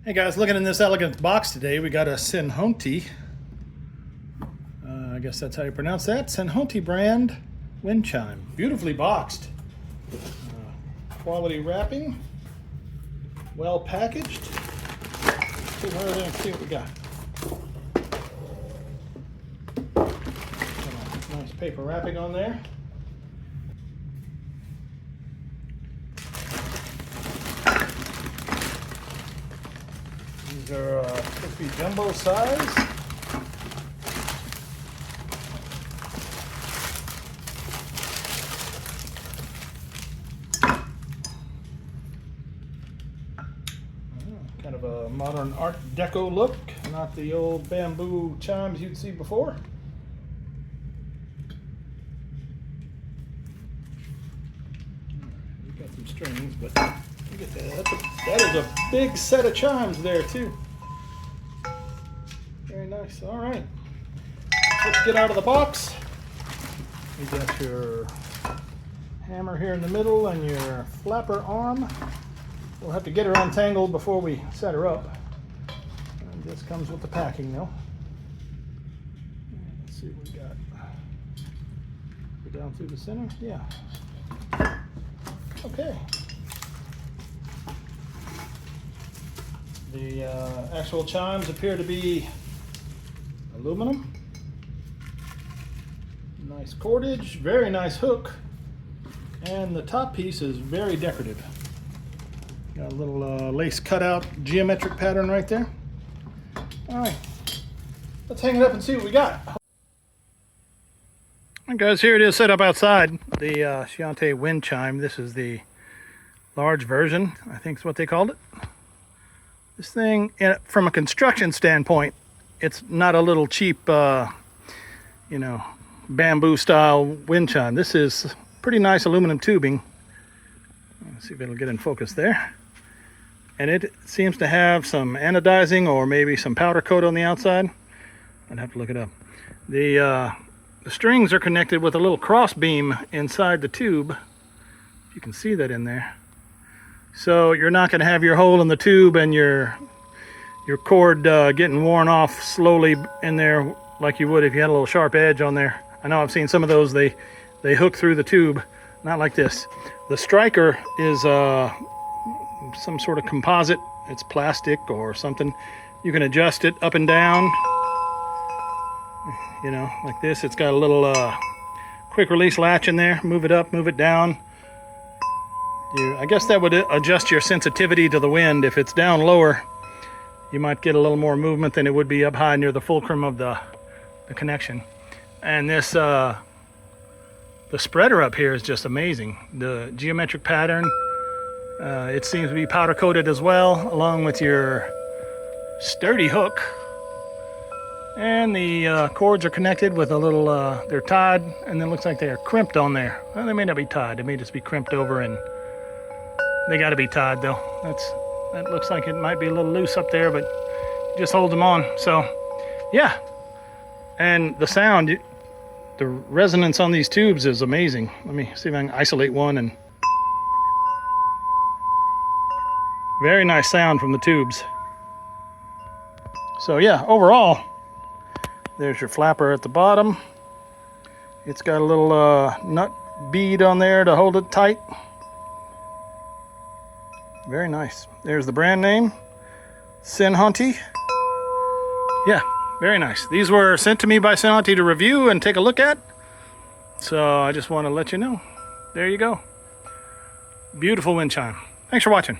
Hey guys, looking in this elegant box today, we got a Synhonty. I guess that's how you pronounce that. Synhonty brand wind chime. Beautifully boxed. Quality wrapping. Well packaged. Put her there and see what we got. Nice paper wrapping on there. These are supposed to be jumbo size. Kind of a modern Art Deco look, not the old bamboo chimes you'd see before. We've got some strings, but look at that. That is a big set of chimes there too. Very nice. All right, let's get out of the box. You got your hammer here in the middle and your flapper arm. We'll have to get her untangled before we set her up. And this comes with the packing though. Let's see what we got. Go down through the center. Yeah. Okay. The actual chimes appear to be aluminum. Nice cordage, very nice hook, and the top piece is very decorative. Got a little lace cutout geometric pattern right there. All right, let's hang it up and see what we got. All right, guys, here it is set up outside. The Synhonty wind chime. This is the large version, I think is what they called it. This thing, from a construction standpoint, it's not a little cheap, you know, bamboo style wind chime. This is pretty nice aluminum tubing. Let's see if it'll get in focus there. And it seems to have some anodizing or maybe some powder coat on the outside. I'd have to look it up. The strings are connected with a little cross beam inside the tube. You can see that in there. So you're not going to have your hole in the tube and your cord getting worn off slowly in there like you would if you had a little sharp edge on there. I know I've seen some of those, they hook through the tube, not like this. The striker is some sort of composite. It's plastic or something. You can adjust it up and down, you know, like this. It's got a little quick release latch in there. Move it up, move it down. I guess that would adjust your sensitivity to the wind. If it's down lower, you might get a little more movement than it would be up high near the fulcrum of the connection. And this the spreader up here is just amazing. The geometric pattern, it seems to be powder coated as well, along with your sturdy hook. And the cords are connected with a little, they're tied, and then it looks like they're crimped on there. Well, they may not be tied, they may just be crimped over, and they gotta be tied though. That looks like it might be a little loose up there, but just hold them on. So, yeah. And the sound, the resonance on these tubes is amazing. Let me see if I can isolate one. And very nice sound from the tubes. So yeah, overall, there's your flapper at the bottom. It's got a little nut bead on there to hold it tight. Very nice. There's the brand name, Synhonty. Yeah, very nice. These were sent to me by Synhonty to review and take a look at. So I just want to let you know. There you go. Beautiful wind chime. Thanks for watching.